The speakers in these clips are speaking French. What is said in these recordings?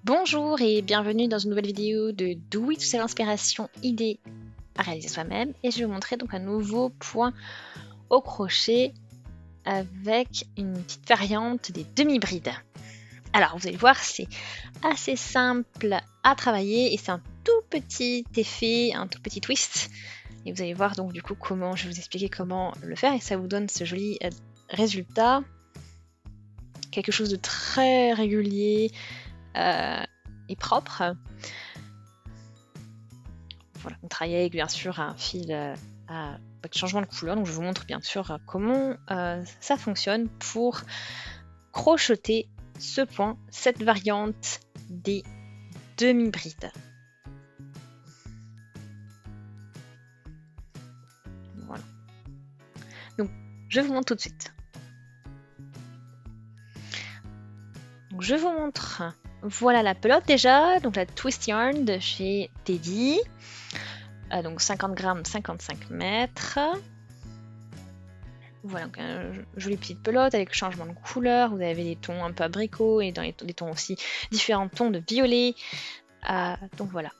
Bonjour et bienvenue dans une nouvelle vidéo de Do It, c'est l'inspiration idée à réaliser soi-même, et je vais vous montrer donc un nouveau point au crochet avec une petite variante des demi-brides. Alors vous allez voir, c'est assez simple à travailler et c'est un tout petit effet, un tout petit twist, et vous allez voir donc du coup comment je vais vous expliquer comment le faire et ça vous donne ce joli résultat, quelque chose de très régulier et propre. Voilà, on travaille avec bien sûr un fil avec changement de couleur, donc je vous montre bien sûr comment ça fonctionne pour crocheter ce point, cette variante des demi-brides. Voilà. Donc je vous montre tout de suite. Donc, je vous montre, voilà la pelote déjà, donc la Twist Yarn de chez Teddy. Donc 50 grammes, 55 mètres. Voilà, donc jolie petite pelote avec changement de couleur. Vous avez des tons un peu abricots et dans des tons aussi différents tons de violet. Donc voilà.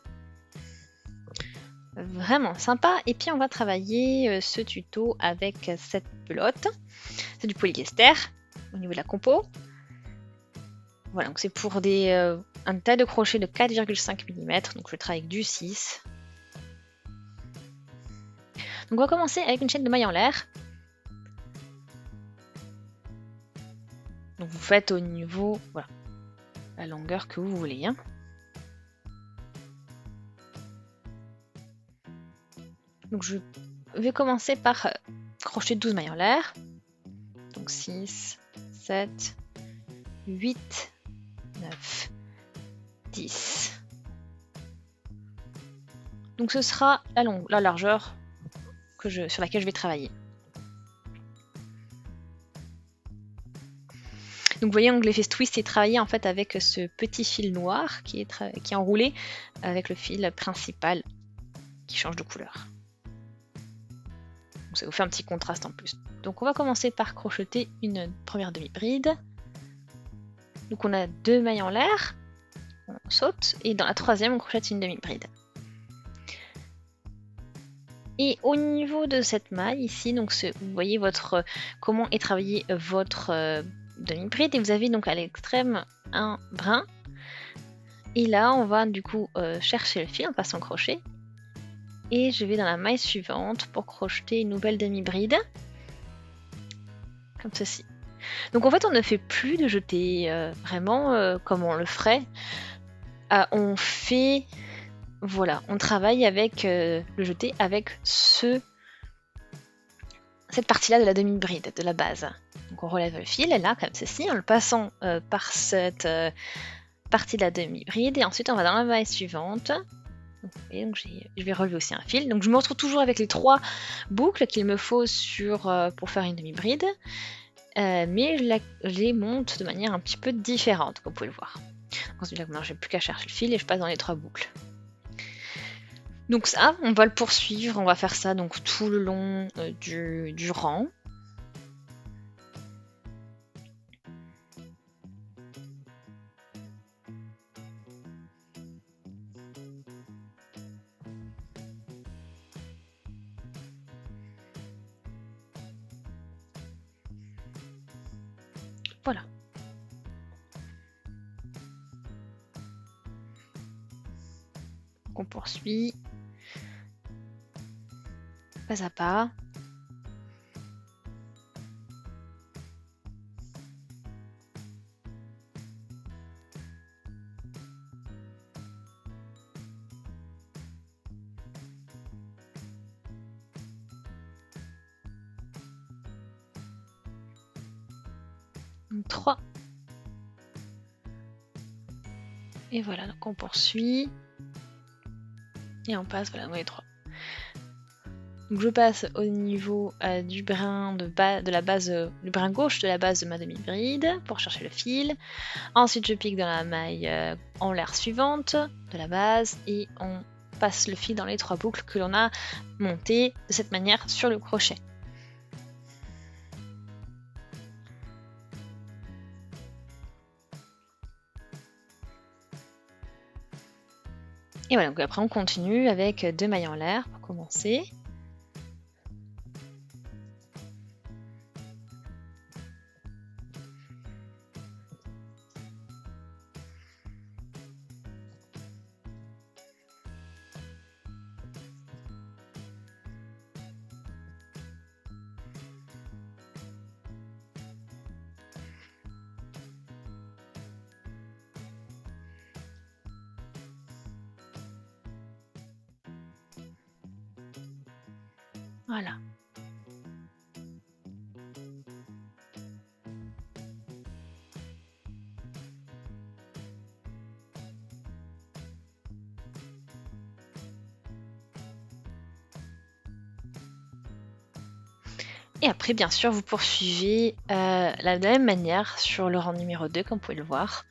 Vraiment sympa. Et puis on va travailler ce tuto avec cette pelote. C'est du polyester au niveau de la compo. Voilà, donc c'est pour un tas de crochets de 4,5 mm. Donc je travaille avec du 6. Donc on va commencer avec une chaîne de mailles en l'air. Donc vous faites au niveau, voilà, la longueur que vous voulez. Hein. Donc je vais commencer par crochet 12 mailles en l'air. Donc 6, 7, 8, 9, 10. Donc ce sera la largeur sur laquelle je vais travailler. Donc vous voyez, l'effet twist est travaillé en fait avec ce petit fil noir qui est enroulé avec le fil principal qui change de couleur. Donc ça vous fait un petit contraste en plus. Donc on va commencer par crocheter une première demi-bride. Donc on a 2 mailles en l'air, on saute, et dans la troisième on crochette une demi-bride. Et au niveau de cette maille ici, donc vous voyez comment est travaillé votre demi-bride, et vous avez donc à l'extrême un brin. Et là on va du coup chercher le fil en passant le crochet. Et je vais dans la maille suivante pour crocheter une nouvelle demi-bride. Comme ceci. Donc en fait on ne fait plus de jeté vraiment comme on le ferait. On fait... Voilà, on travaille avec le jeté avec cette partie-là de la demi-bride, de la base. Donc on relève le fil, là, comme ceci, en le passant par cette partie de la demi-bride, et ensuite on va dans la maille suivante. Donc je vais relever aussi un fil. Donc je me retrouve toujours avec les 3 boucles qu'il me faut pour faire une demi-bride, mais je les monte de manière un petit peu différente, comme vous pouvez le voir. Ensuite, là, je n'ai plus qu'à chercher le fil et je passe dans les 3 boucles. Donc ça, on va le poursuivre, on va faire ça donc tout le long du rang. Voilà. Donc on poursuit pas à pas. Donc 3. Et voilà, donc on poursuit. Et on passe, voilà, dans les 3. Donc je passe au niveau du brin de la base, le brin gauche de la base de ma demi-bride pour chercher le fil. Ensuite je pique dans la maille en l'air suivante de la base et on passe le fil dans les 3 boucles que l'on a montées de cette manière sur le crochet. Et voilà, donc après on continue avec 2 mailles en l'air pour commencer. Voilà. Et après, bien sûr, vous poursuivez de la même manière sur le rang numéro 2, comme vous pouvez le voir.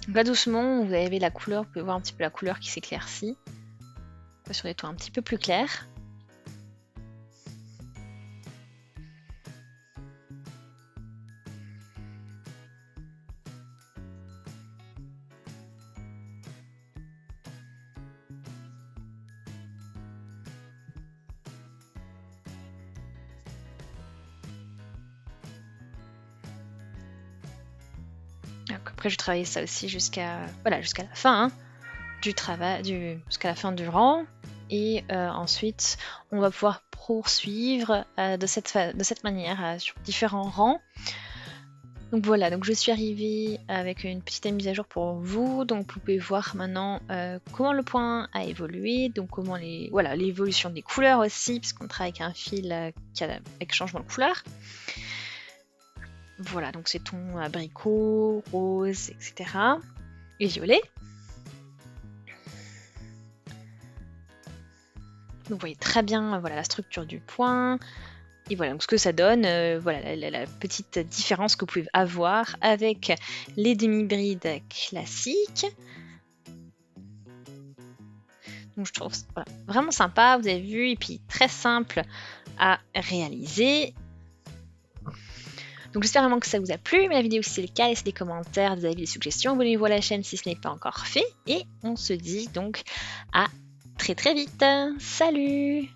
Donc là, doucement, vous avez la couleur, vous pouvez voir un petit peu la couleur qui s'éclaircit. Sur des tons un petit peu plus clairs. Donc après, je travaille ça aussi jusqu'à la fin du travail, jusqu'à la fin du rang. Et ensuite, on va pouvoir poursuivre de cette manière sur différents rangs. Donc voilà, donc je suis arrivée avec une petite mise à jour pour vous. Donc vous pouvez voir maintenant comment le point a évolué, donc comment l'évolution des couleurs aussi, puisqu'on travaille avec un fil avec changement de couleur. Voilà, donc c'est ton abricot, rose, etc. et violet. Donc vous voyez très bien la structure du point. Et voilà, donc ce que ça donne, voilà la petite différence que vous pouvez avoir avec les demi-brides classiques. Donc je trouve vraiment sympa, vous avez vu, et puis très simple à réaliser. Donc j'espère vraiment que ça vous a plu. La vidéo si c'est le cas, laissez des commentaires, des avis, des suggestions. Abonnez-vous à la chaîne si ce n'est pas encore fait. Et on se dit donc à très très vite. Salut!